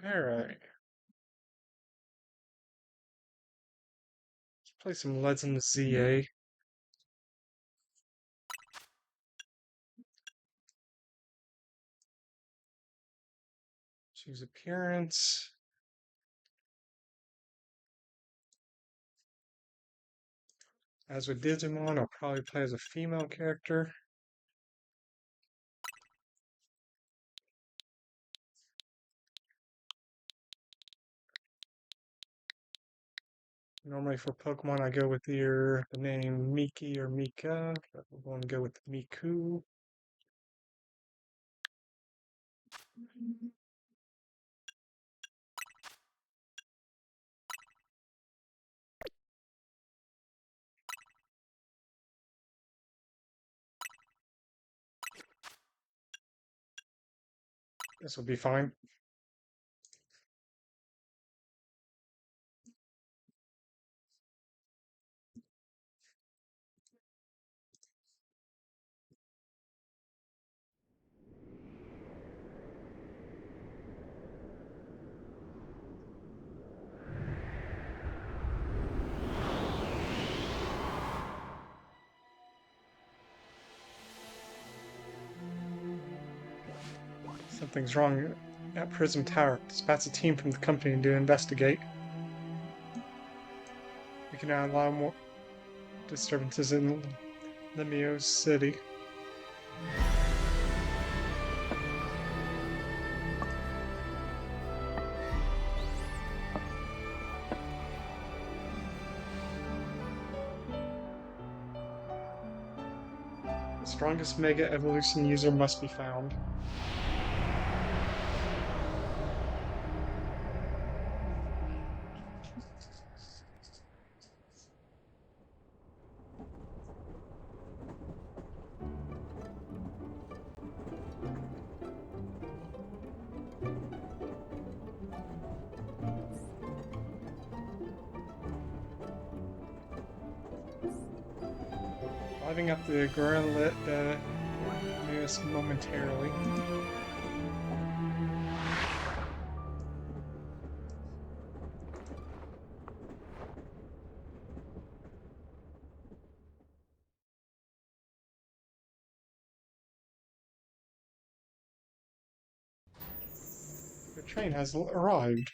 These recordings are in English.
Alright. Let's play some Legend of ZA. Choose appearance. As with Digimon, I'll probably play as a female character. Normally for Pokemon, I go with either the name Miki or Mika, but we're going to go with Miku. This will be fine. Something's wrong at Prism Tower. Dispatch a team from the company to investigate. We can now allow more disturbances in Lumiose City. The strongest Mega Evolution user must be found. Lighting up the Gorilla news momentarily. The train has arrived.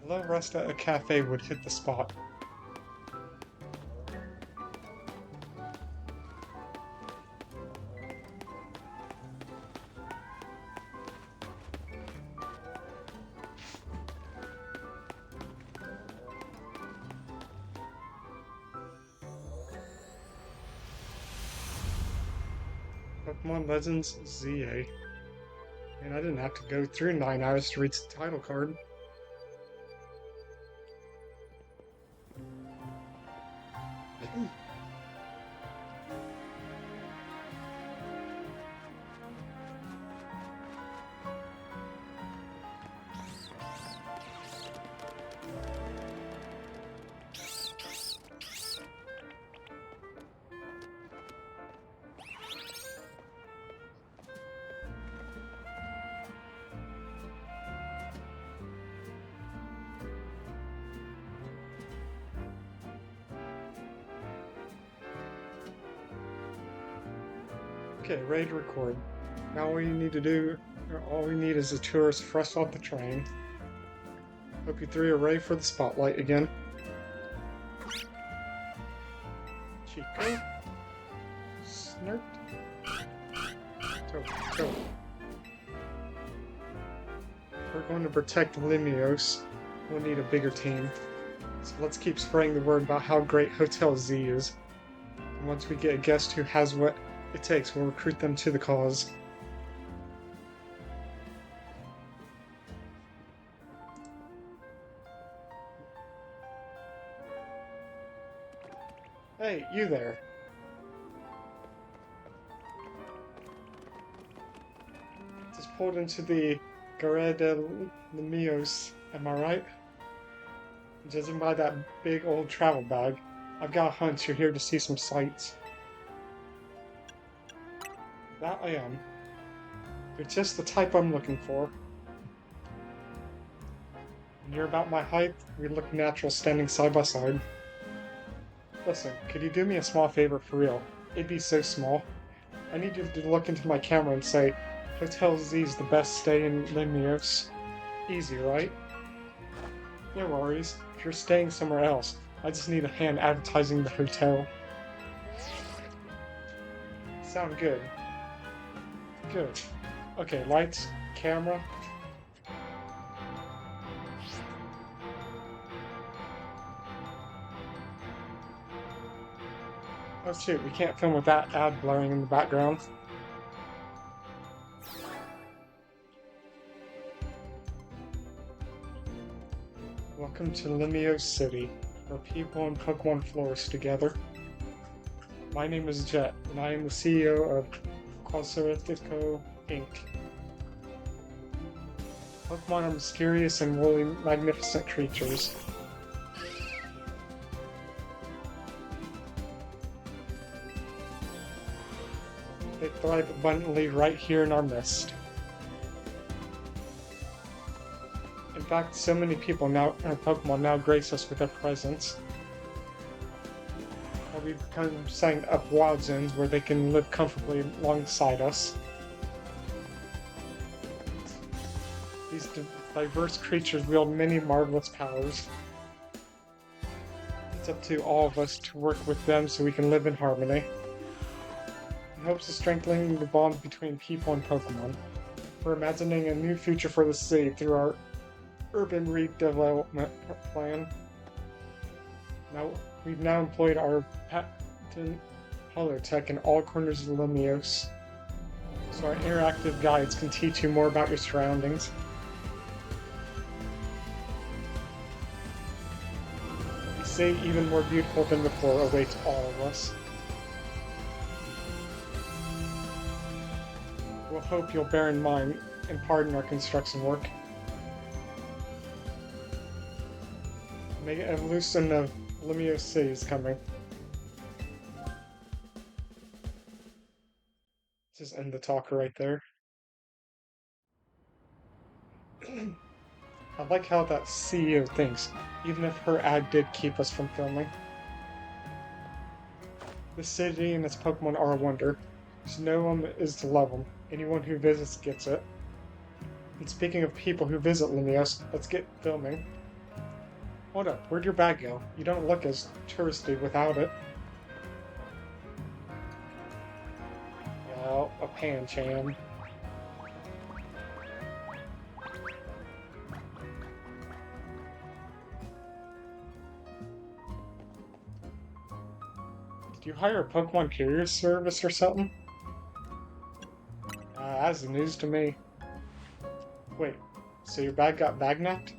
A low rest at a cafe would hit the spot. Pokemon Legends ZA. And I didn't have to go through 9 hours to reach the title card. Okay, ready to record. Now all you need to do, all we need is a tourist fresh off the train. Hope you three are ready for the spotlight again. Chico. Snert. Go. We're going to protect Lumiose. We'll need a bigger team. So let's keep spreading the word about how great Hotel Z is. And once we get a guest who has what it takes, we'll recruit them to the cause. Hey, you there. Just pulled into the Gare de Lumiose, am I right? Judging by that big old travel bag, I've got a hunch you're here to see some sights. That I am. You're just the type I'm looking for. And you're about my height, we look natural standing side by side. Listen, could you do me a small favor for real? It'd be so small. I need you to look into my camera and say, Hotel Z's the best stay in Lumiose. Easy, right? No worries. If you're staying somewhere else, I just need a hand advertising the hotel. Sound good. Good. Okay, lights, camera. Oh shoot, we can't film with that ad blaring in the background. Welcome to Lumiose City, where people and Pokemon flourish together. My name is Jet, and I am the CEO of Quasaritico Inc. Pokemon are mysterious and really magnificent creatures. They thrive abundantly right here in our midst. In fact, so many people now and Pokemon now grace us with their presence. We've become setting up wild zones where they can live comfortably alongside us. These diverse creatures wield many marvelous powers. It's up to all of us to work with them so we can live in harmony. In hopes of strengthening the bond between people and Pokemon, we're imagining a new future for the city through our urban redevelopment plan. We've now employed our patent holotech in all corners of Lumiose, so our interactive guides can teach you more about your surroundings. A city even more beautiful than before awaits all of us. We'll hope you'll bear in mind and pardon our construction work. Mega evolution of Lumiose City is coming. Just end the talk right there. I like how that CEO thinks, even if her ad did keep us from filming. The city and its Pokemon are a wonder. To know them is to love them. Anyone who visits gets it. And speaking of people who visit Lumiose, let's get filming. Hold up, where'd your bag go? You don't look as touristy without it. Well, a Pancham. Did you hire a Pokemon carrier service or something? That's news to me. Wait, so your bag got bag-napped?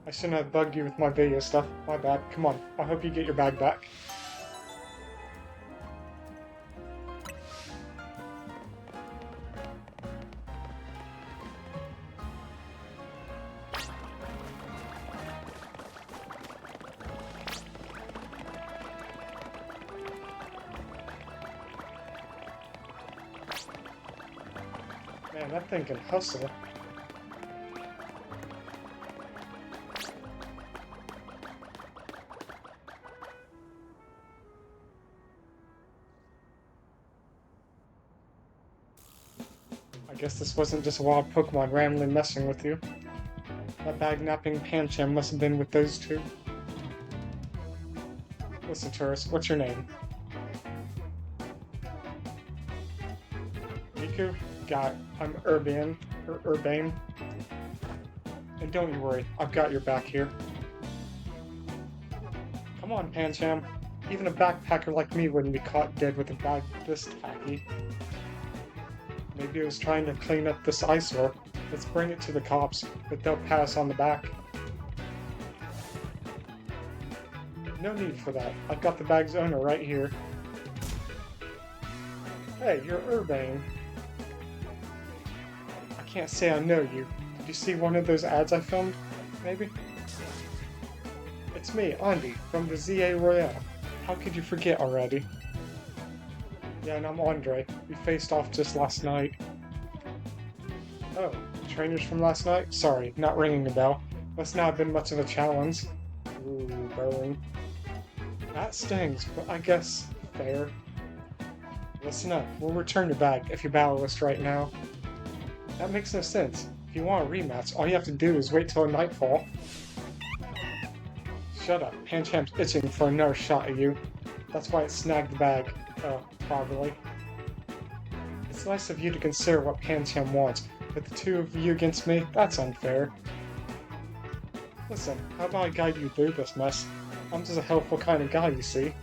I shouldn't have bugged you with my video stuff. My bad. Come on, I hope you get your bag back. Man, that thing can hustle. I guess this wasn't just a wild Pokemon randomly messing with you. That bag-napping Pancham must have been with those two. Listen, tourist, what's your name? Miku? Got it. I'm Urbane. And don't you worry, I've got your back here. Come on, Pancham. Even a backpacker like me wouldn't be caught dead with a bag this tacky. Maybe it was trying to clean up this eyesore. Let's bring it to the cops, but they'll pass on the back. No need for that. I've got the bag's owner right here. Hey, you're Urbane. I can't say I know you. Did you see one of those ads I filmed? Maybe? It's me, Andy, from the ZA Royale. How could you forget already? Yeah, and I'm Andre. We faced off just last night. Oh, trainers from last night? Sorry, not ringing a bell. Must not have been much of a challenge. Ooh, burn. That stings, but I guess fair. Listen up, we'll return your bag if you battle us right now. That makes no sense. If you want a rematch, all you have to do is wait till nightfall. Shut up, Pancham's itching for another shot at you. That's why it snagged the bag. Probably. It's nice of you to consider what Pancham wants, but the two of you against me, that's unfair. Listen, how about I guide you through this mess? I'm just a helpful kind of guy, you see.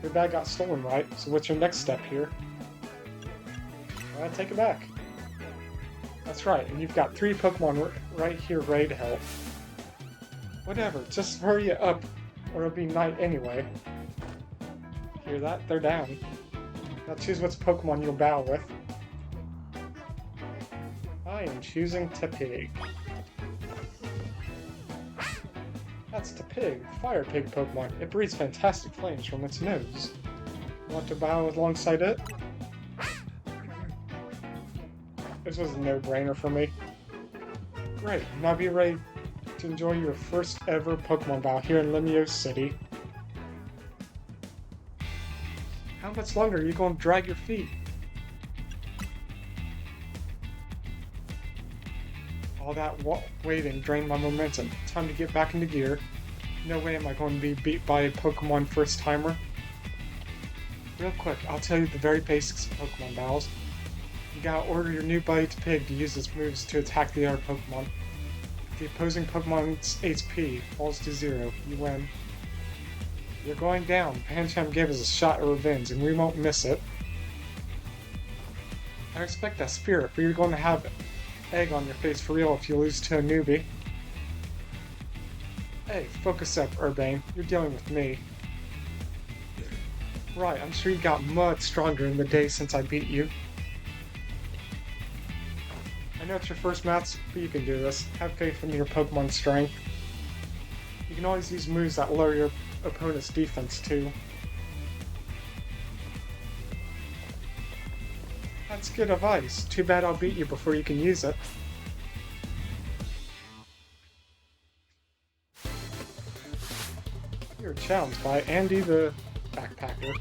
Your bag got stolen, right? So what's your next step here? Take it back. That's right, and you've got 3 Pokemon right here ready to help. Whatever, just hurry it up, or it'll be night anyway. Hear that? They're down. Now choose which Pokemon you'll battle with. I am choosing Tepig. That's Tepig, Fire Pig Pokemon. It breathes fantastic flames from its nose. Want to battle alongside it? This was a no-brainer for me. Great, now be ready to enjoy your first ever Pokemon battle here in Lumiose City. How much longer are you going to drag your feet? All that waiting drained my momentum. Time to get back into gear. No way am I going to be beat by a Pokemon first-timer. Real quick, I'll tell you the very basics of Pokemon battles. You gotta order your new buddy Tepig to use its moves to attack the other Pokemon. If the opposing Pokemon's HP falls to 0, you win. You're going down. Pancham gave us a shot at revenge, and we won't miss it. I respect that spirit, but you're going to have egg on your face for real if you lose to a newbie. Hey, focus up, Urbane. You're dealing with me. Right, I'm sure you got much stronger in the days since I beat you. I know it's your first match, but you can do this. Have faith in your Pokemon's strength. You can always use moves that lower your opponent's defense too. That's good advice. Too bad I'll beat you before you can use it. You're challenged by Andy the Backpacker.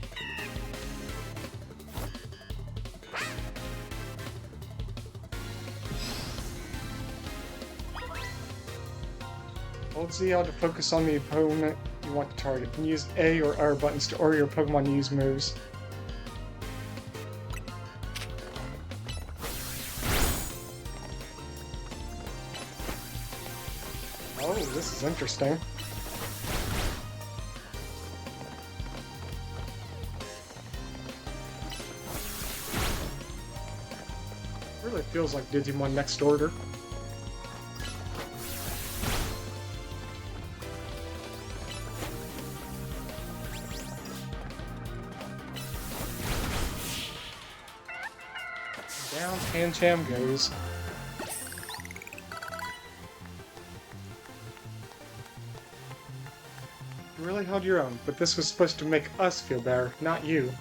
Hold ZL to focus on the opponent you want to target, and use A or R buttons to order your Pokemon to use moves. Oh, this is interesting. Really feels like Digimon Next Order. Down Pancham goes. You really held your own, but this was supposed to make us feel better, not you.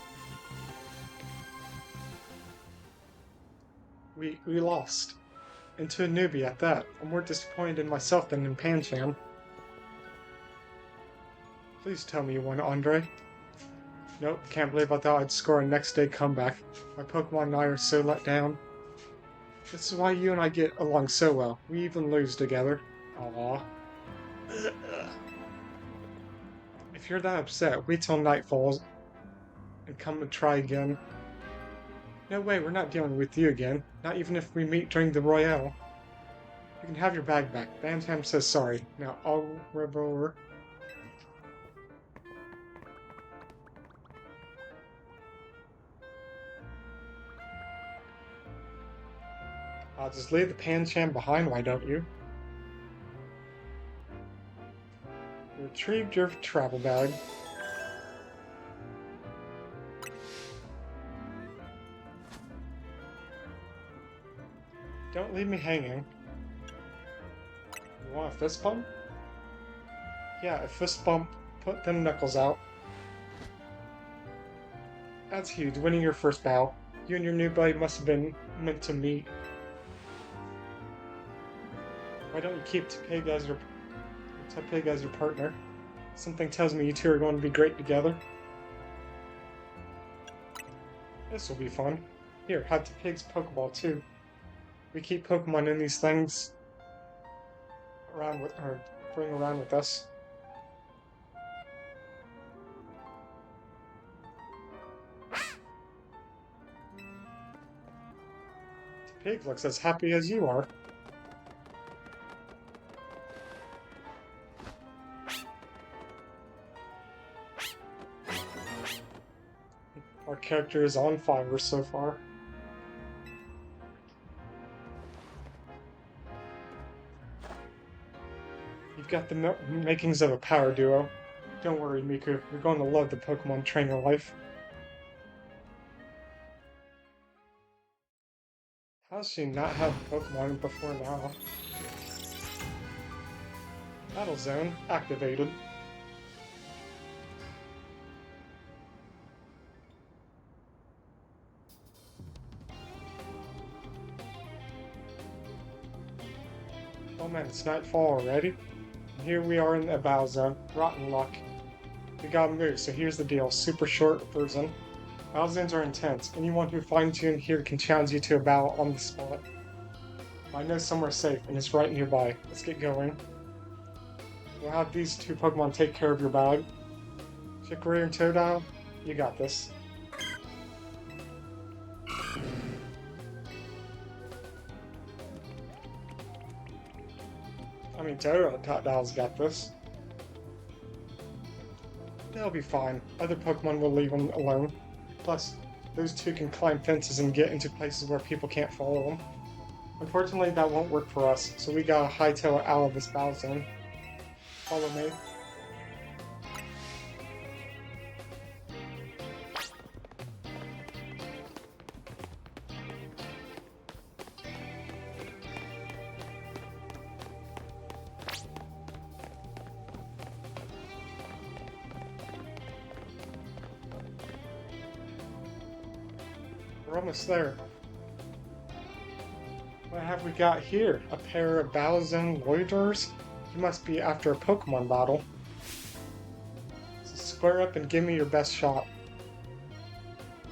We lost. And to a newbie at that. I'm more disappointed in myself than in Pancham. Please tell me you won, Andre. Nope, can't believe I thought I'd score a next day comeback. My Pokemon and I are so let down. This is why you and I get along so well. We even lose together. Aww. If you're that upset, wait till night falls and come and try again. No way, we're not dealing with you again. Not even if we meet during the Royale. You can have your bag back. Bantam says sorry. Now, au revoir. I'll just leave the Pancham behind, why don't you? Retrieved your travel bag. Don't leave me hanging. You want a fist bump? Yeah, a fist bump. Put them knuckles out. That's huge. Winning your first battle. You and your new buddy must have been meant to meet. Why don't you keep Pig as your partner? Something tells me you two are going to be great together. This will be fun. Here, have Pig's Pokeball too. We keep Pokemon in these things bring around with us. Pig looks as happy as you are. Our character is on fire so far. You've got the makings of a power duo. Don't worry, Miku. You're going to love the Pokemon trainer life. How's she not had Pokemon before now? Battle Zone activated. Oh man, it's nightfall already? And here we are in the Battle Zone. Rotten luck. We gotta move, so here's the deal. Super short version. Battle zones are intense. Anyone who finds you in here can challenge you to a battle on the spot. I know somewhere safe, and it's right nearby. Let's get going. We'll have these two Pokemon take care of your bag. Chikorita and Totodile, you got this. I mean, Totodile's got this. They'll be fine. Other Pokemon will leave them alone. Plus, those two can climb fences and get into places where people can't follow them. Unfortunately, that won't work for us, so we gotta hightail it out of this battle zone. Follow me. We're almost there. What have we got here? A pair of Battle Zone loiterers? You must be after a Pokemon battle. So square up and give me your best shot.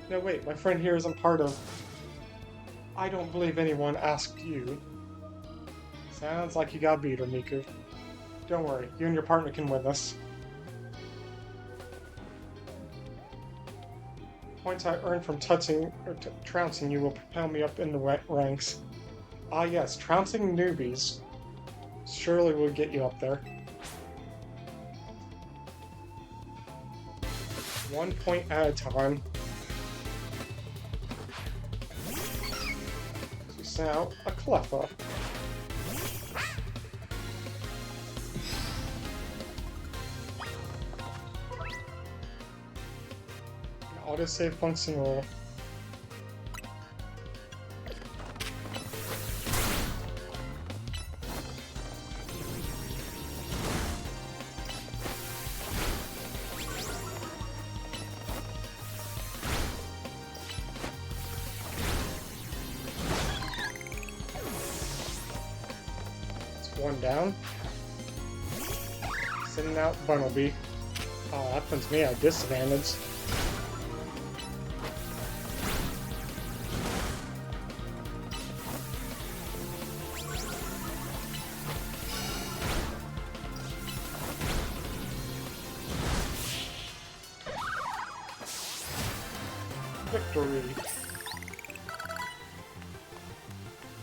No wait, my friend here isn't part of... I don't believe anyone asked you. Sounds like you got beat her, Miku. Don't worry, you and your partner can win this. Points I earned from trouncing you will propel me up in the ranks. Ah yes, trouncing newbies surely will get you up there. 1 point at a time. You sent out a Cleffa. Autosave function will... It's one down. Sending out Bunnelby. Oh, that puts me at a disadvantage. Victory!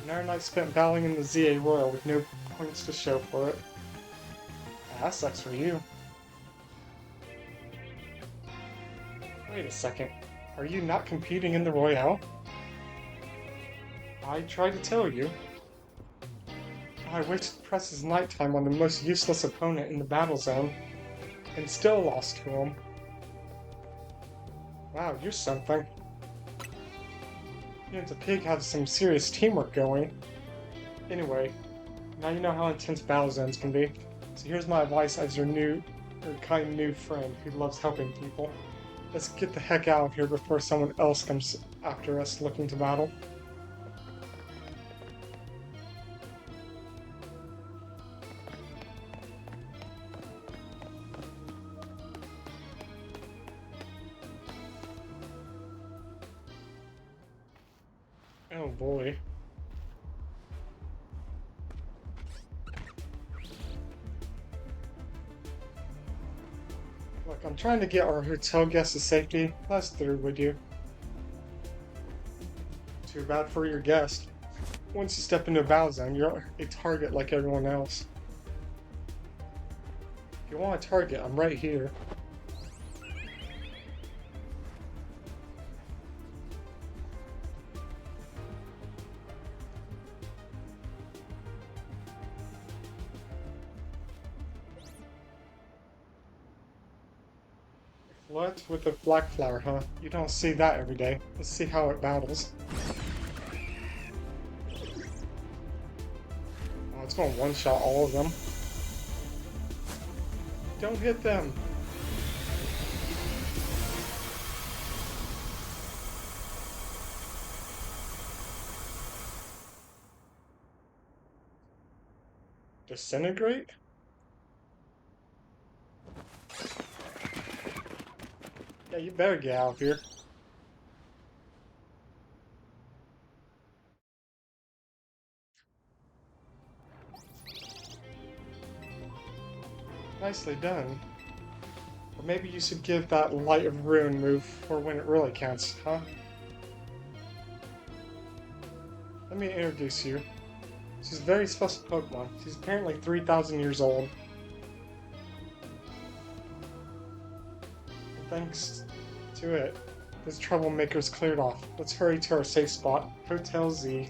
Another night spent battling in the ZA Royal with no points to show for it. That sucks for you. Wait a second. Are you not competing in the Royale? I tried to tell you. I wasted Press's nighttime on the most useless opponent in the battle zone. and still lost to him. Wow, you're something. You and the pig have some serious teamwork going. Anyway, now you know how intense battle zones can be. So here's my advice as your kind new friend who loves helping people. Let's get the heck out of here before someone else comes after us looking to battle. Oh boy. Look, I'm trying to get our hotel guests to safety. That's through with you. Too bad for your guest. Once you step into a battle zone, you're a target like everyone else. If you want a target, I'm right here. What? With the black flower, huh? You don't see that every day. Let's see how it battles. Oh, it's going to one-shot all of them. Don't hit them! Disintegrate? Yeah, you better get out of here. Nicely done. Or maybe you should give that Light of Ruin move for when it really counts, huh? Let me introduce you. She's a very special Pokemon. She's apparently 3,000 years old. And thanks to it, this troublemaker's cleared off. Let's hurry to our safe spot, Hotel Z.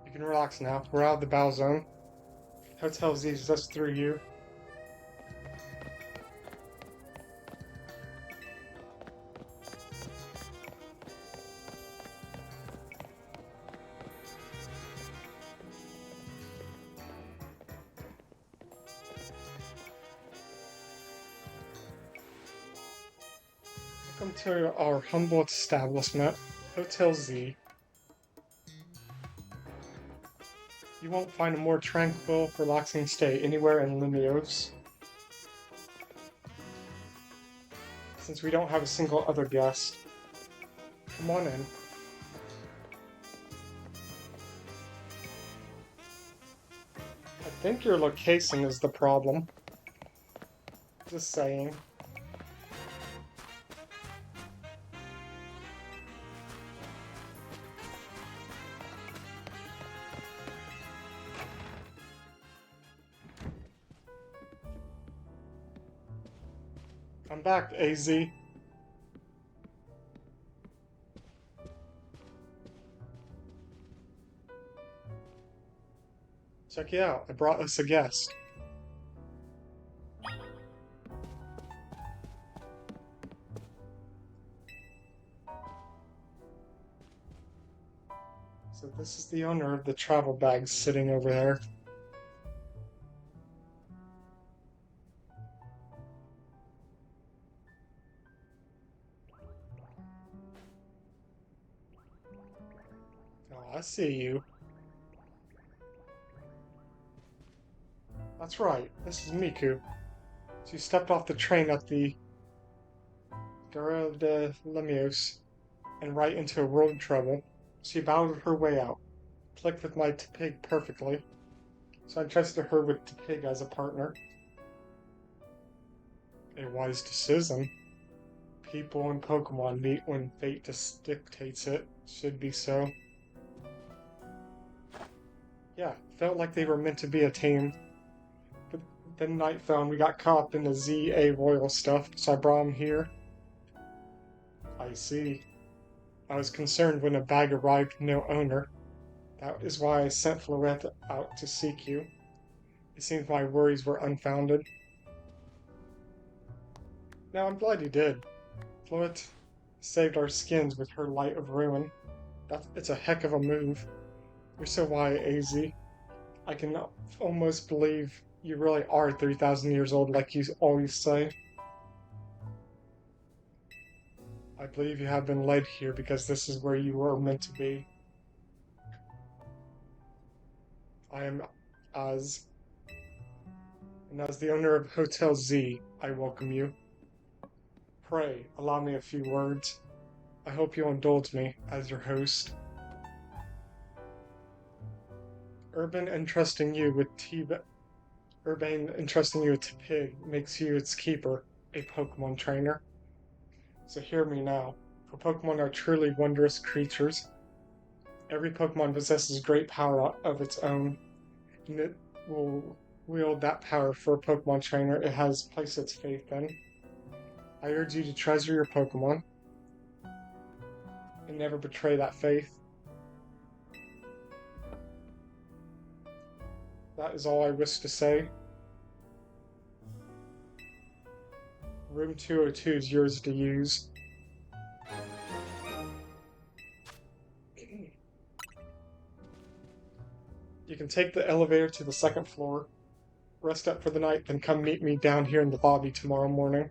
You can relax now. We're out of the battle zone. Hotel Z is just through you. Welcome to our humble establishment, Hotel Z. You won't find a more tranquil, relaxing stay anywhere in Lumiose. Since we don't have a single other guest. Come on in. I think your location is the problem. Just saying. I'm back, AZ. Check it out, I brought us a guest. So this is the owner of the travel bags sitting over there. Oh, I see you. That's right, this is Miku. She stepped off the train at the Gare de Lumiose and right into a world of trouble. She battled her way out, clicked with my pig perfectly, so I trusted her with the pig as a partner. A wise decision. People and Pokemon meet when fate just dictates it. Should be so. Yeah, felt like they were meant to be a team. But then night fell and we got caught up in the ZA Royal stuff, so I brought him here. I see. I was concerned when a bag arrived with no owner. That is why I sent Florette out to seek you. It seems my worries were unfounded. Now I'm glad you did. Florette saved our skins with her light of ruin. It's a heck of a move. You're so wise, AZ. I can almost believe you really are 3,000 years old like you always say. I believe you have been led here because this is where you were meant to be. I am Az, and as the owner of Hotel Z, I welcome you. Pray, allow me a few words. I hope you'll indulge me as your host. Urban entrusting you with Urbane entrusting you with Pig makes you its keeper, a Pokemon trainer. So hear me now, for Pokemon are truly wondrous creatures. Every Pokemon possesses great power of its own, and it will wield that power for a Pokemon trainer it has placed its faith in. I urge you to treasure your Pokemon and never betray that faith. That is all I wish to say. Room 202 is yours to use. You can take the elevator to the second floor, rest up for the night, then come meet me down here in the lobby tomorrow morning.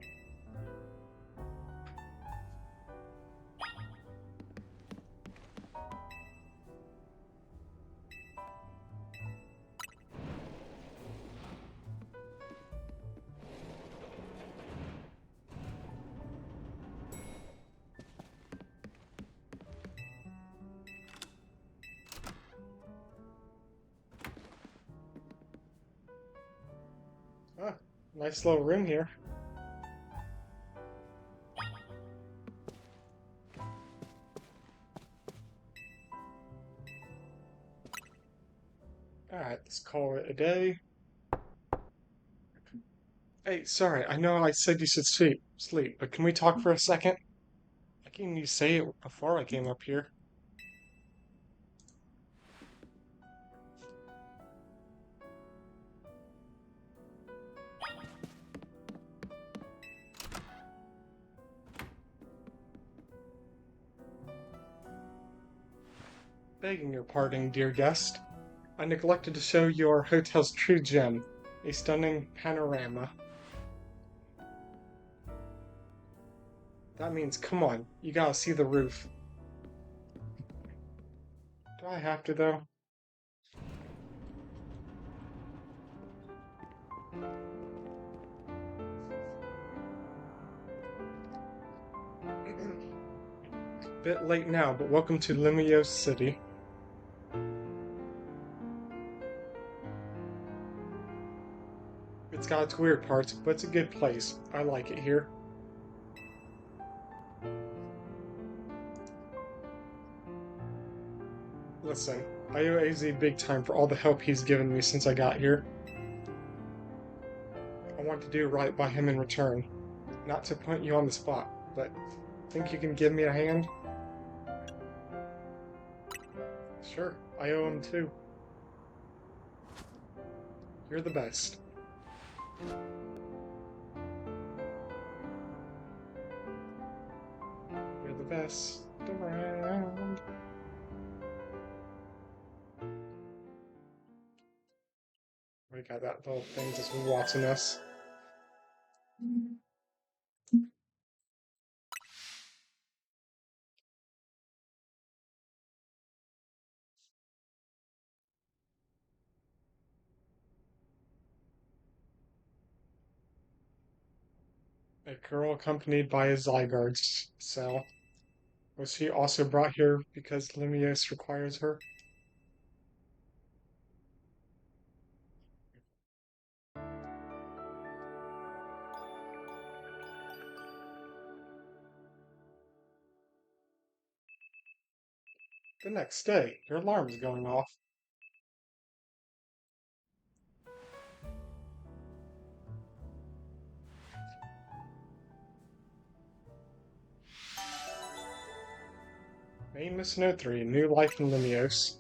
Ah, nice little room here. Alright, let's call it a day. Hey, sorry, I know I said you should sleep, but can we talk for a second? I can you say it before I came up here. Begging your pardon, dear guest. I neglected to show you our hotel's true gem, a stunning panorama. That means, come on, you gotta see the roof. Do I have to, though? Bit late now, but welcome to Lumiose City. It's got its weird parts, but it's a good place. I like it here. Listen, I owe AZ big time for all the help he's given me since I got here. I want to do right by him in return. Not to put you on the spot, but think you can give me a hand? Sure, I owe him too. You're the best. You're the best around. We got that little thing just watching us. A girl accompanied by a Zygarde cell. Was she also brought here because Lumiose requires her? The next day, your alarm's going off. Main Mission Note 3, New Life in Lumiose.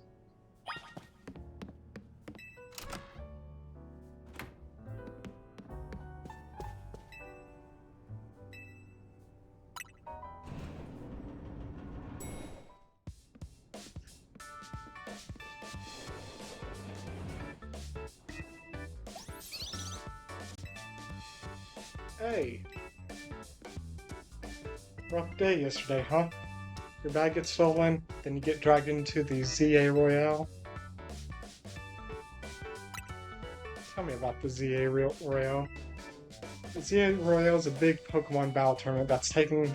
Hey! Rough day yesterday, huh? Your bag gets stolen, then you get dragged into the ZA Royale. Tell me about the ZA Royale. The ZA Royale is a big Pokemon battle tournament that's taking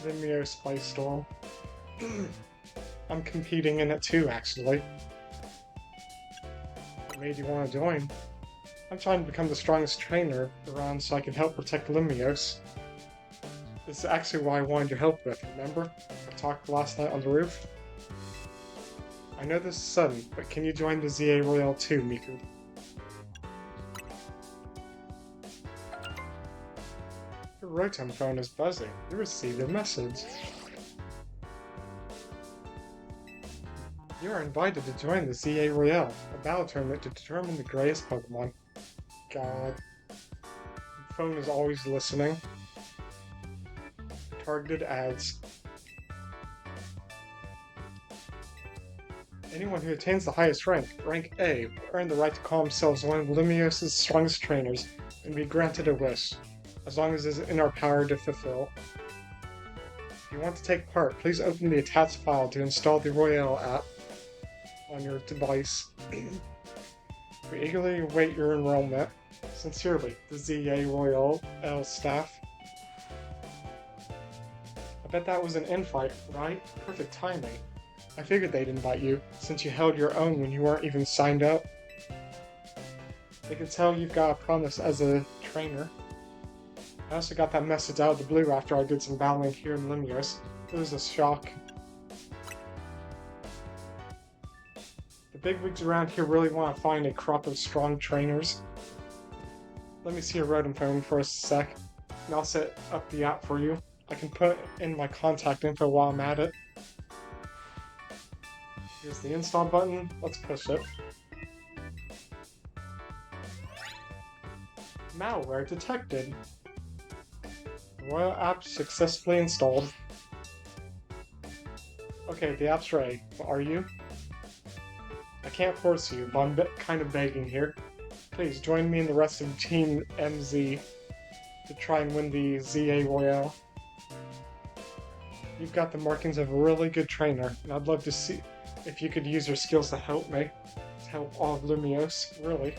Lumiose by storm. I'm competing in it too, actually. What made you want to join? I'm trying to become the strongest trainer around so I can help protect Lumiose. This is actually what I wanted your help with, remember? I talked last night on the roof. I know this is sudden, but can you join the ZA Royale too, Miku? Your Rotom phone is buzzing. You received a message. You are invited to join the ZA Royale, a battle tournament to determine the greatest Pokemon. God. Your phone is always listening. Targeted ads. Anyone who attains the highest rank, rank A, will earn the right to call themselves one of Lumiose's strongest trainers and be granted a wish, as long as it is in our power to fulfill. If you want to take part, please open the attached file to install the Royale app on your device. We eagerly await your enrollment. Sincerely, the ZA Royale staff. I bet that was an invite, right? Perfect timing. I figured they'd invite you, since you held your own when you weren't even signed up. They can tell you've got a promise as a trainer. I also got that message out of the blue after I did some battling here in Lumiose. It was a shock. The bigwigs around here really want to find a crop of strong trainers. Let me see your Rotom phone for a sec, and I'll set up the app for you. I can put in my contact info while I'm at it. Here's the install button. Let's push it. Malware detected. The Royal app successfully installed. Okay, the app's ready. But are you? I can't force you, but I'm kind of begging here. Please join me and the rest of Team MZ to try and win the ZA Royale. You've got the markings of a really good trainer, and I'd love to see if you could use your skills to help me. To help all of Lumiose, really.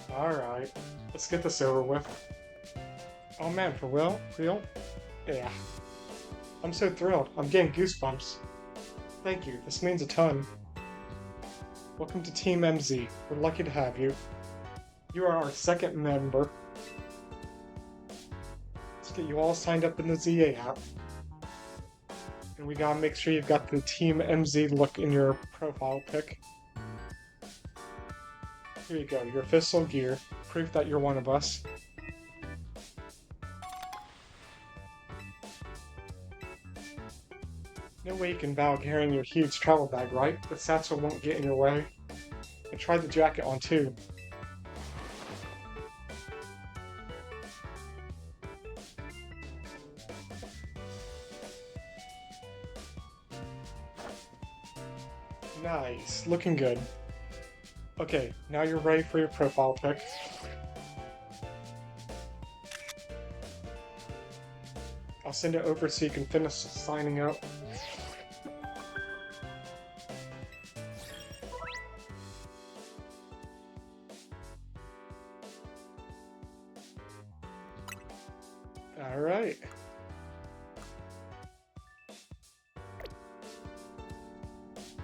Alright, let's get this over with. Oh man, for real? Yeah. I'm so thrilled. I'm getting goosebumps. Thank you, this means a ton. Welcome to Team MZ. We're lucky to have you. You are our second member. Let's get you all signed up in the ZA app. And we gotta make sure you've got the Team MZ look in your profile pic. Here you go, your official gear. Proof that you're one of us. No way you can battle carrying your huge travel bag, right? The satchel won't get in your way. I tried the jacket on too. Nice, looking good. Okay, now you're ready for your profile pic. I'll send it over so you can finish signing up. Alright.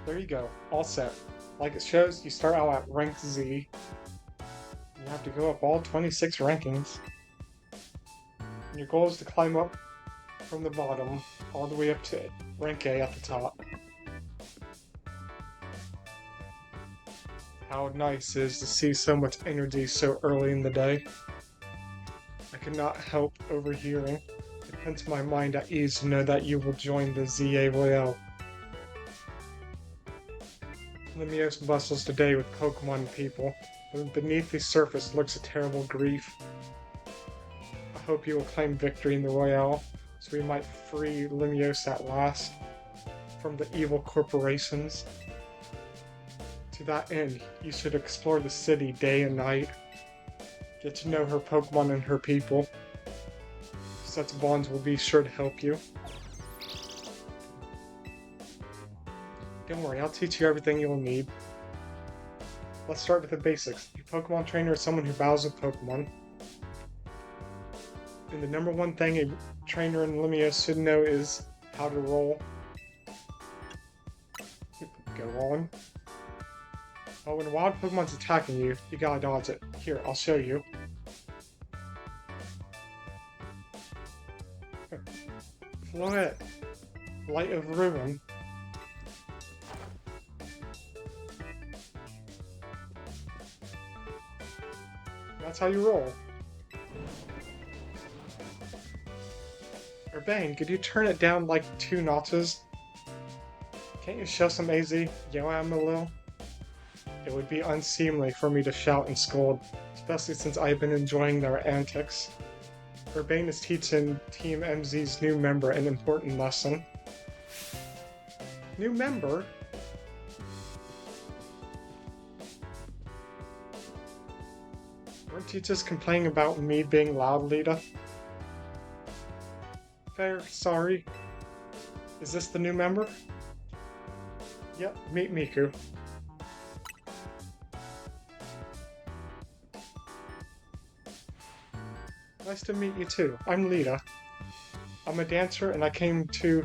There you go, all set. Like it shows, you start out at rank Z. You have to go up all 26 rankings. And your goal is to climb up from the bottom all the way up to rank A at the top. How nice it is to see so much energy so early in the day. I could not help overhearing. It puts my mind at ease to know that you will join the ZA Royale. Lumiose bustles today with Pokemon and people, but beneath the surface lurks a terrible grief. I hope you will claim victory in the Royale, so we might free Lumiose at last from the evil corporations. To that end, you should explore the city day and night. Get to know her Pokemon and her people. Such bonds will be sure to help you. Don't worry, I'll teach you everything you'll need. Let's start with the basics. A Pokemon trainer is someone who battles with Pokemon. And the number one thing a trainer in Lumiose should know is how to roll. Go on. Oh, when a wild Pokemon's attacking you, you gotta dodge it. Here, I'll show you. Floet. Light of Ruin. That's how you roll. Urbane, could you turn it down like 2 notches? Can't you show some AZ? Yo, I'm a little. It would be unseemly for me to shout and scold, especially since I've been enjoying their antics. Urbane is teaching Team MZ's new member an important lesson. New member? Weren't you just complaining about me being loud, Lita? Fair, sorry. Is this the new member? Yep, meet Miku. Nice to meet you too. I'm Lita. I'm a dancer and I came to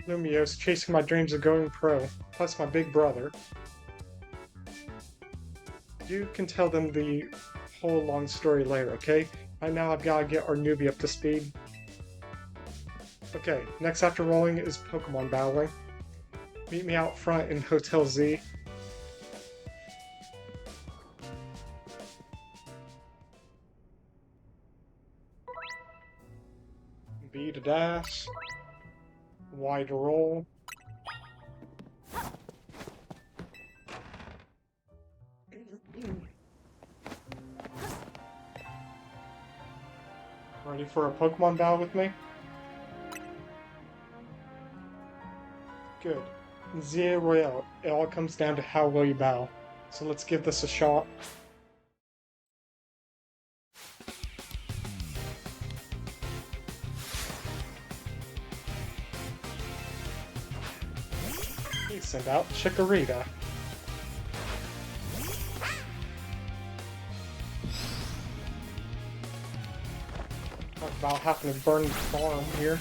Lumiose chasing my dreams of going pro, plus my big brother. You can tell them the whole long story later, okay? Right now I've gotta get our newbie up to speed. Okay, next after rolling is Pokemon battling. Meet me out front in Hotel Z. B to dash. Y to roll. Ready for a Pokemon battle with me? Good. In ZA Royale, it all comes down to how well you battle. So let's give this a shot. He sent out Chikorita. Talk about having to burn the farm here.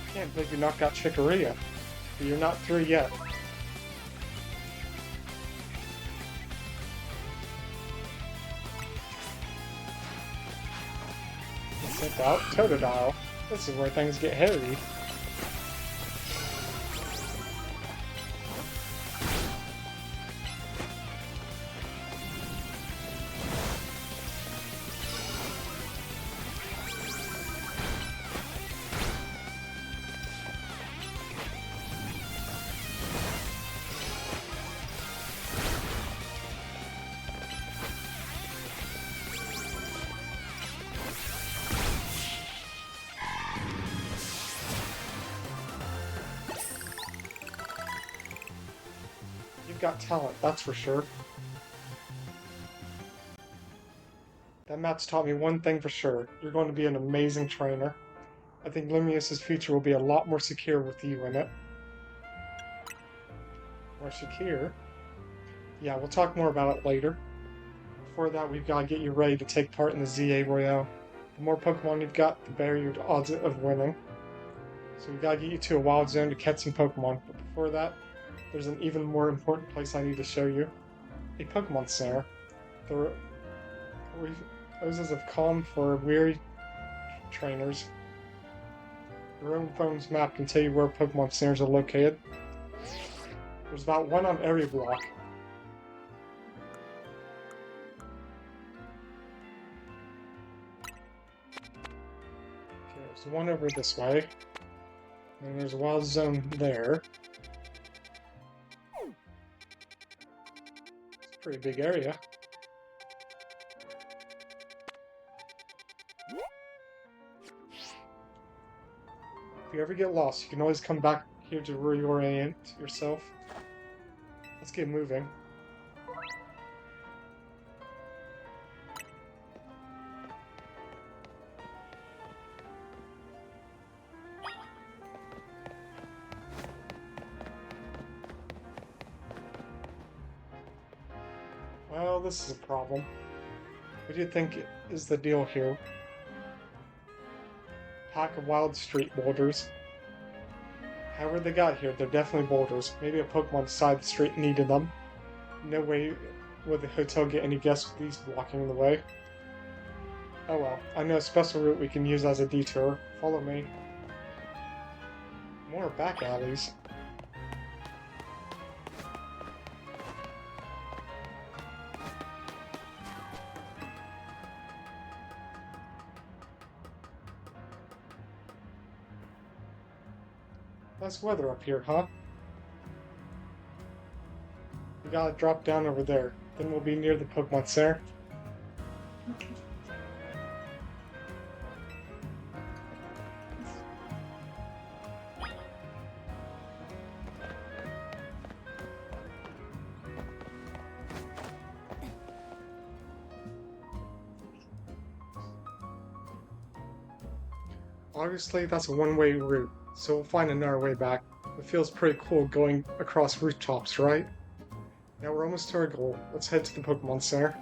I can't believe you knocked out Chikorita, but you're not through yet. Sent out Totodile. This is where things get hairy. You've got talent, that's for sure. That match taught me one thing for sure. You're going to be an amazing trainer. I think Lumiose's future will be a lot more secure with you in it. More secure? Yeah, we'll talk more about it later. Before that, we've got to get you ready to take part in the ZA Royale. The more Pokemon you've got, the better your odds of winning. So we've got to get you to a wild zone to catch some Pokemon. But before that, there's an even more important place I need to show you. A Pokemon Center. The Oasis of Calm for weary trainers. Your own phone's map can tell you where Pokemon snares are located. There's about one on every block. Okay, there's one over this way. And there's a wild zone there. It's a pretty big area. If you ever get lost, you can always come back here to reorient yourself. Let's get moving. Well, this is a problem. What do you think is the deal here? Pack of wild street boulders. However they got here, they're definitely boulders. Maybe a Pokemon side the street needed them. No way would the hotel get any guests with these blocking the way. Oh well, I know a special route we can use as a detour. Follow me. More back alleys. Nice weather up here, huh? We gotta drop down over there. Then we'll be near the Pokemon Center. Obviously, that's a one-way route, so we'll find another way back. It feels pretty cool going across rooftops, right? Now we're almost to our goal. Let's head to the Pokemon Center.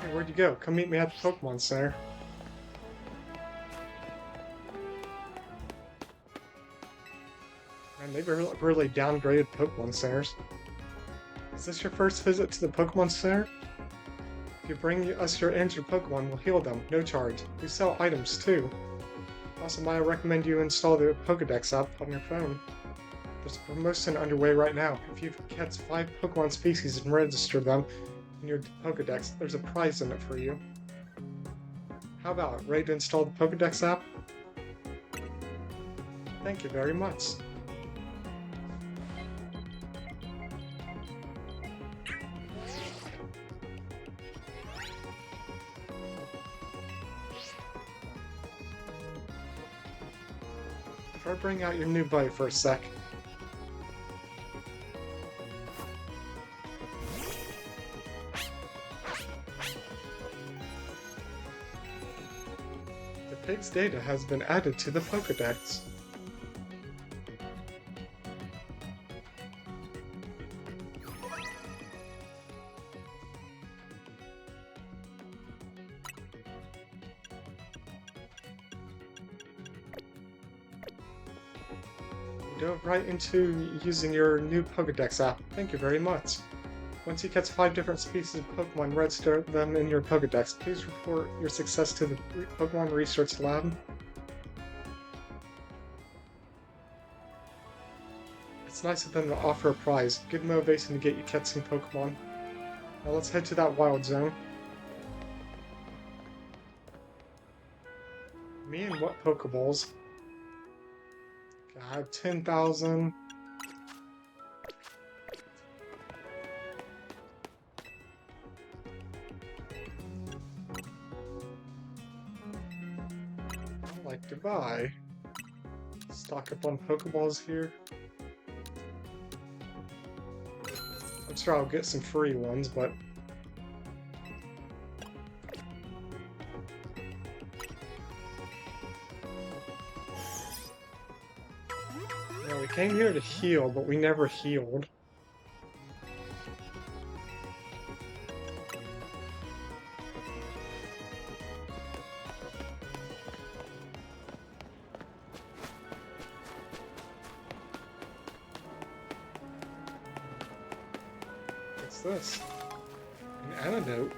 Hey, where'd you go? Come meet me at the Pokemon Center. Man, they've really downgraded Pokemon Centers. Is this your first visit to the Pokemon Center? If you bring us your injured Pokemon, we'll heal them, no charge. We sell items too. Also, might I recommend you install the Pokedex app on your phone. There's a promotion underway right now. If you catch 5 Pokemon species and register them in your Pokedex, there's a prize in it for you. How about it? Ready to install the Pokedex app? Thank you very much. Try bring out your new buddy for a sec. The pig's data has been added to the Pokedex. Dove right into using your new Pokedex app. Thank you very much. Once you catch 5 different species of Pokemon, register them in your Pokedex. Please report your success to the Pokemon Research Lab. It's nice of them to offer a prize. Good motivation to get you catch some Pokemon. Now let's head to that wild zone. Me and what Pokeballs? I have 10,000. I'd like to buy. Stock up on Pokeballs here. I'm sure I'll get some free ones, but we came here to heal, but we never healed. What's this? An antidote.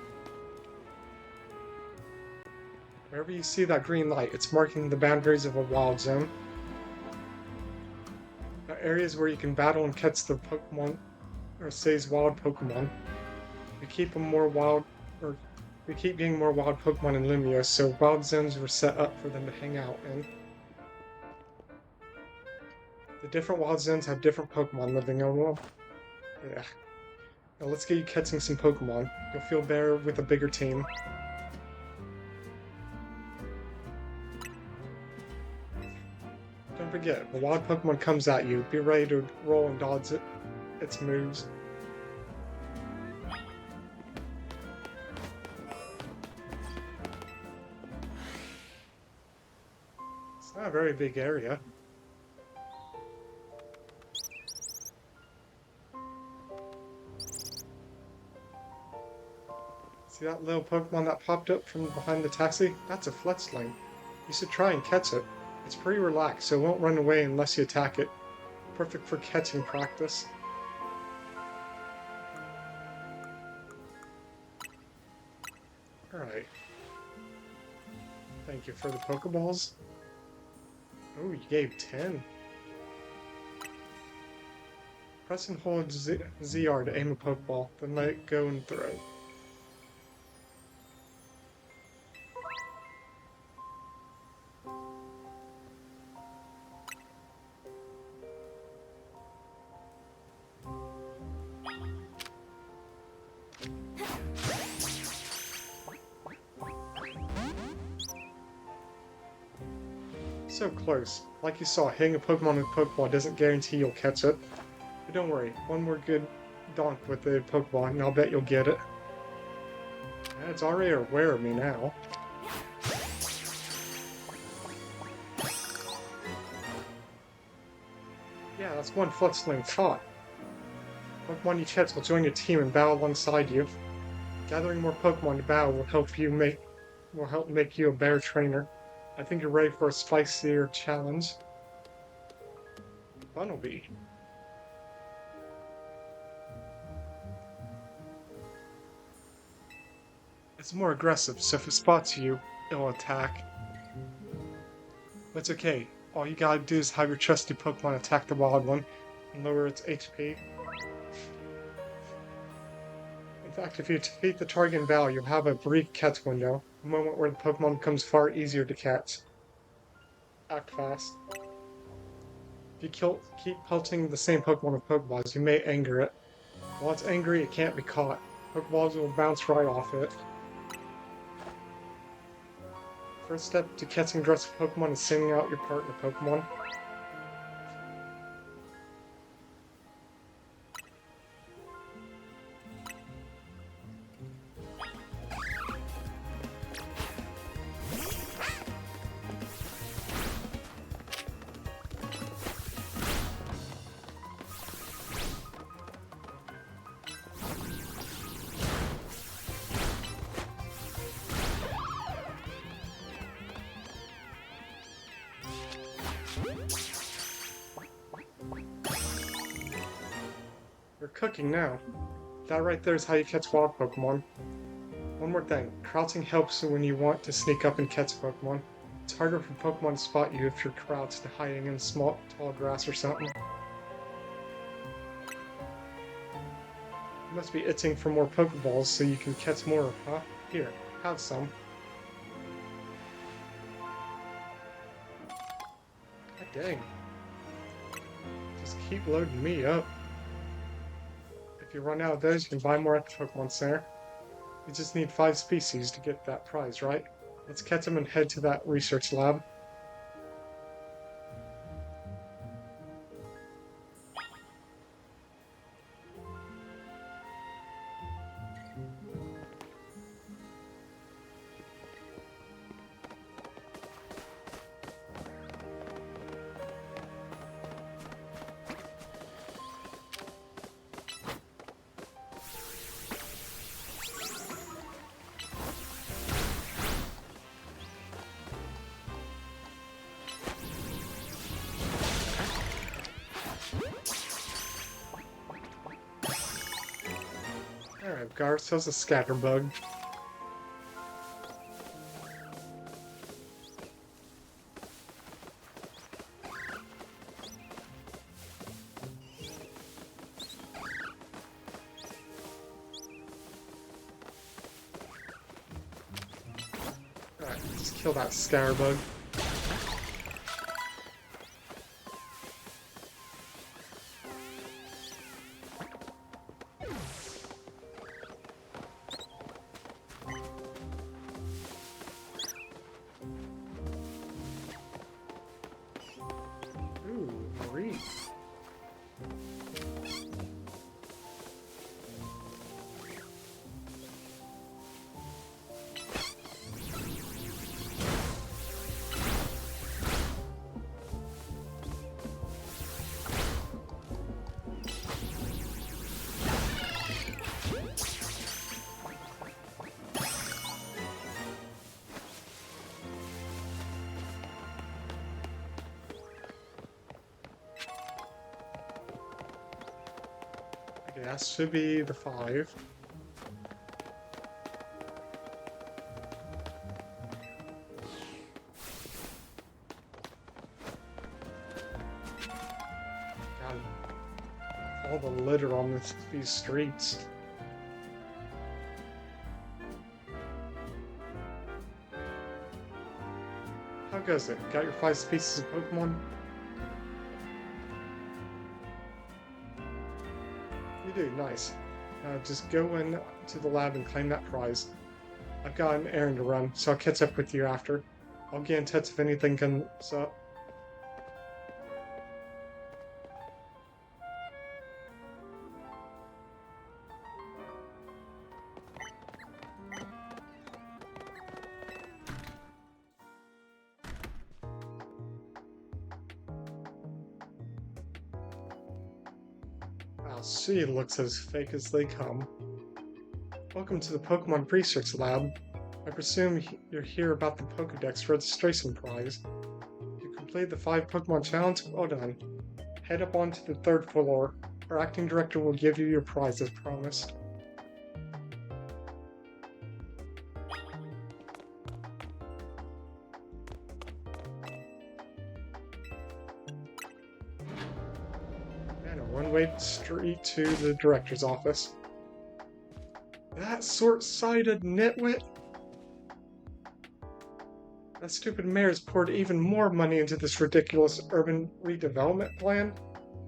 Wherever you see that green light, it's marking the boundaries of a wild zone. Areas where you can battle and catch the Pokemon, or Say's wild Pokemon. We keep them more wild, or we keep getting more wild Pokemon in Lumiose, so wild zones were set up for them to hang out in. The different wild zones have different Pokemon living in them. Yeah. Now let's get you catching some Pokemon. You'll feel better with a bigger team. Don't forget, the wild Pokemon comes at you. Be ready to roll and dodge its moves. It's not a very big area. See that little Pokemon that popped up from behind the taxi? That's a Fletchling. You should try and catch it. It's pretty relaxed, so it won't run away unless you attack it. Perfect for catching practice. Alright. Thank you for the Pokeballs. Oh, you gave 10. Press and hold ZR to aim a Pokeball, then let it go and throw. So close. Like you saw, hitting a Pokemon with a Pokeball doesn't guarantee you'll catch it. But don't worry, one more good donk with the Pokeball and I'll bet you'll get it. Yeah, it's already aware of me now. Yeah, that's one Fletchling caught. Pokemon you catch will join your team and battle alongside you. Gathering more Pokemon to battle will help make you a better trainer. I think you're ready for a spicier challenge. Bunnelby. It's more aggressive, so if it spots you, it'll attack. But it's okay. All you gotta do is have your trusty Pokemon attack the wild one and lower its HP. In fact, if you defeat the target in battle, you'll have a brief catch window, a moment where the Pokemon becomes far easier to catch. Act fast. If you keep pelting the same Pokemon with Pokeballs, you may anger it. While it's angry, it can't be caught. Pokeballs will bounce right off it. First step to catching aggressive Pokemon is sending out your partner Pokemon. You're cooking now. That right there is how you catch wild Pokemon. One more thing, crouching helps when you want to sneak up and catch Pokemon. It's harder for Pokemon to spot you if you're crouched hiding in small, tall grass or something. You must be itching for more Pokeballs so you can catch more, huh? Here, have some. God dang. Just keep loading me up. If you run out of those, you can buy more at the Pokemon Center. You just need 5 species to get that prize, right? Let's catch them and head to that research lab. got ourselves a scatterbug. Alright, let's kill that scatterbug. Ooh, Marie. Okay, that should be the 5. God, all the litter on these streets. How goes it? Got your 5 species of Pokemon? You do, nice. Just go in to the lab and claim that prize. I've got an errand to run, so I'll catch up with you after. I'll get in touch if anything comes up. Wow, she looks as fake as they come. Welcome to the Pokemon Research Lab. I presume you're here about the Pokedex registration prize. You completed the 5 Pokemon challenge? Well done. Head up onto the 3rd floor. Our acting director will give you your prize as promised. And a one-way street to the director's office. That short-sighted nitwit! That stupid mayor's poured even more money into this ridiculous urban redevelopment plan.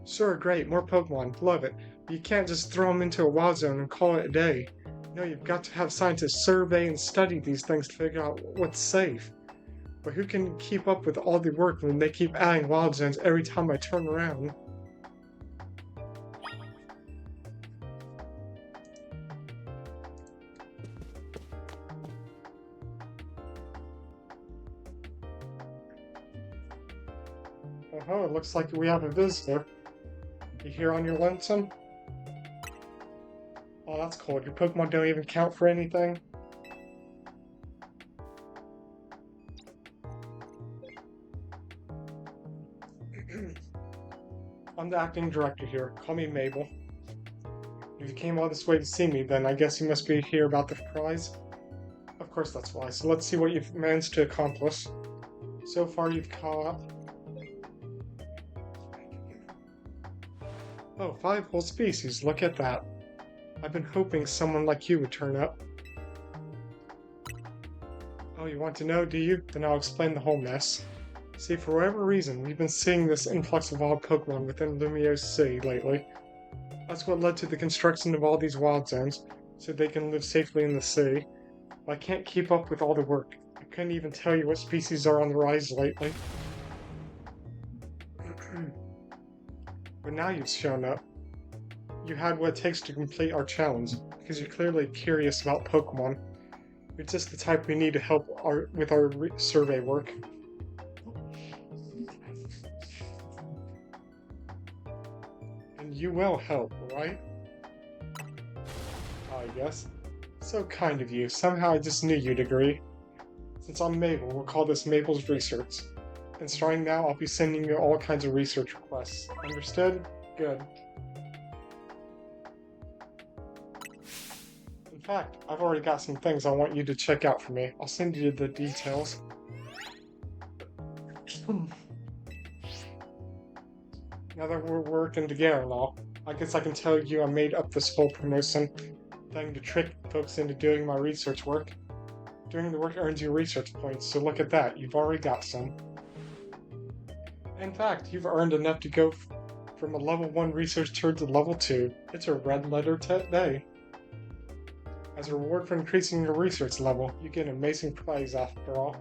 Sure, great, more Pokemon, love it. But you can't just throw them into a wild zone and call it a day. No, you've got to have scientists survey and study these things to figure out what's safe. But who can keep up with all the work when they keep adding wild zones every time I turn around? Oh, it looks like we have a visitor. You here on your lonesome? Oh, that's cool. Your Pokemon don't even count for anything. I'm the acting director here. Call me Mabel. If you came all this way to see me, then I guess you must be here about the prize. Of course that's why. So let's see what you've managed to accomplish. So far you've caught... Oh, 5 whole species. Look at that. I've been hoping someone like you would turn up. Oh, you want to know, do you? Then I'll explain the whole mess. See, for whatever reason, we've been seeing this influx of wild Pokemon within Lumiose City lately. That's what led to the construction of all these wild zones, so they can live safely in the city. I can't keep up with all the work. I couldn't even tell you what species are on the rise lately. But now you've shown up. You had what it takes to complete our challenge, because you're clearly curious about Pokemon. You're just the type we need to help with our survey work. And you will help, right? I guess. So kind of you. Somehow I just knew you'd agree. Since I'm Mabel, we'll call this Mabel's Research. And starting now, I'll be sending you all kinds of research requests. Understood? Good. fact, I've already got some things I want you to check out for me. I'll send you the details. Now that we're working together and all, I guess I can tell you I made up this whole promotion thing to trick folks into doing my research work. Doing the work earns you research points, so look at that, you've already got some. In fact, you've earned enough to go from a level 1 researcher to level 2. It's a red letter day. As a reward for increasing your research level, you get an amazing prize after all.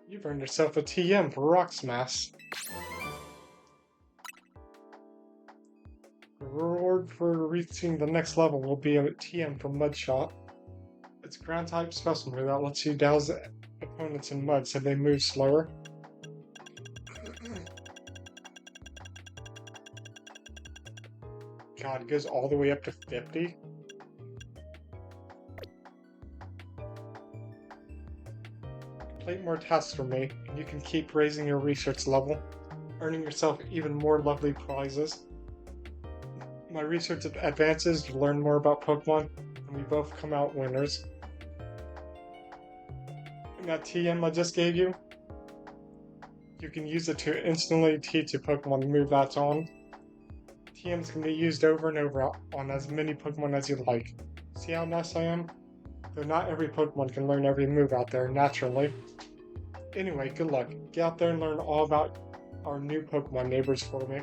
You've earned yourself a TM for Rock Smash. The reward for reaching the next level will be a TM for Mud Shot. It's a ground type special move that lets you douse opponents in mud so they move slower. God, it goes all the way up to 50? Complete more tasks for me, and you can keep raising your research level, earning yourself even more lovely prizes. My research advances to learn more about Pokemon, and we both come out winners. And that TM I just gave you, you can use it to instantly teach a Pokemon the move that's on. TMs can be used over and over on as many Pokemon as you like. See how nice I am? Though not every Pokemon can learn every move out there naturally. Anyway, good luck. Get out there and learn all about our new Pokemon neighbors for me.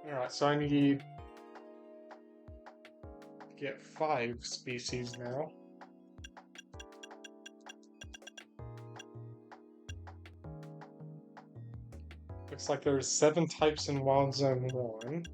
Alright, so I need to get 5 species now. Looks like there's 7 types in Wild Zone 1.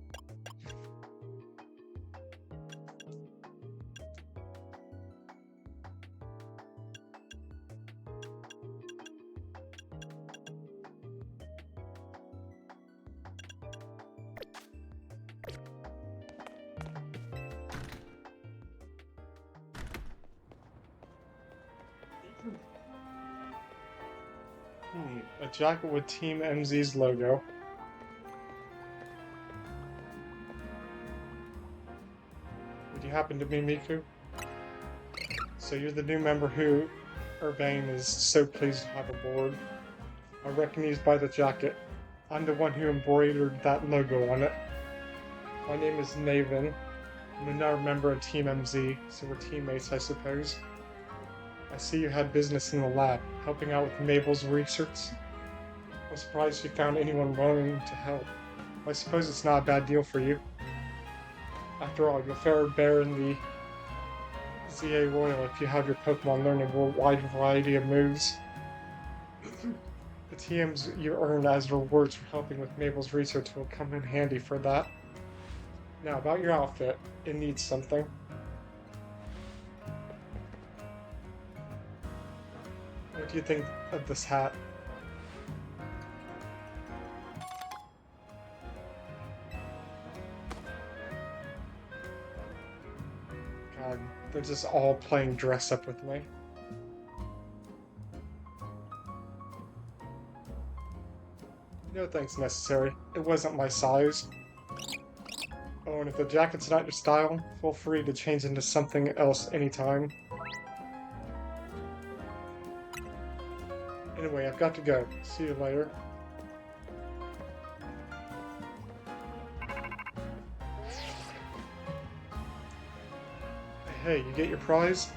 A jacket with Team MZ's logo. Would you happen to be Miku? So you're the new member who Urbane is so pleased to have aboard. I reckon he's by the jacket. I'm the one who embroidered that logo on it. My name is Naven. I'm another member of Team MZ, so we're teammates, I suppose. I see you had business in the lab, helping out with Mabel's research. I'm surprised you found anyone willing to help. I suppose it's not a bad deal for you. After all, you'll fare better in the ZA Royal if you have your Pokemon learning a wide variety of moves. The TMs you earn as rewards for helping with Mabel's research will come in handy for that. Now, about your outfit, it needs something. What do you think of this hat? God, they're just all playing dress up with me. No thanks necessary. It wasn't my size. Oh, and if the jacket's not your style, feel free to change into something else anytime. Anyway, I've got to go. See you later. Hey, you get your prize?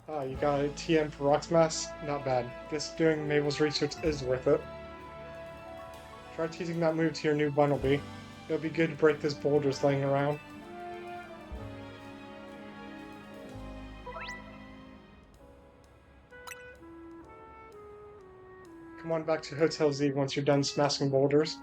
Ah, you got a TM for Rock Smash? Not bad. Guess doing Mabel's research is worth it. Try teasing that move to your new Bunnelby. It'll be good to break those boulders laying around. Come on back to Hotel Z once you're done smashing boulders.